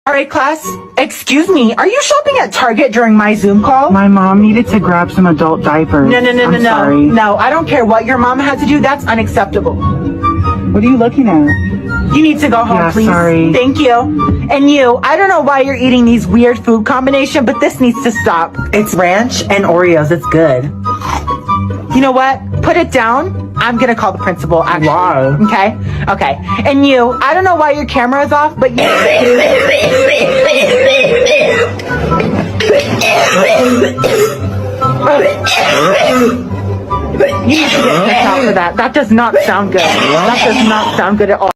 All right, class. Excuse me. Are you shopping at Target during my Zoom call? My mom needed to grab some adult diapers. I'm sorry. No, I don't care what your mom had to do. That's unacceptable. What are you looking at? You need to go home, Yeah, please. sorry. Thank you. And you, I don't know why you're eating these weird food combination, but this needs to stop. It's ranch and Oreos. It's good. You know what? Put it down. I'm gonna call the principal, actually. Why? Okay. And you, I don't know why your camera is off, but you... You need to get checked out for that. That does not sound good. That does not sound good at all.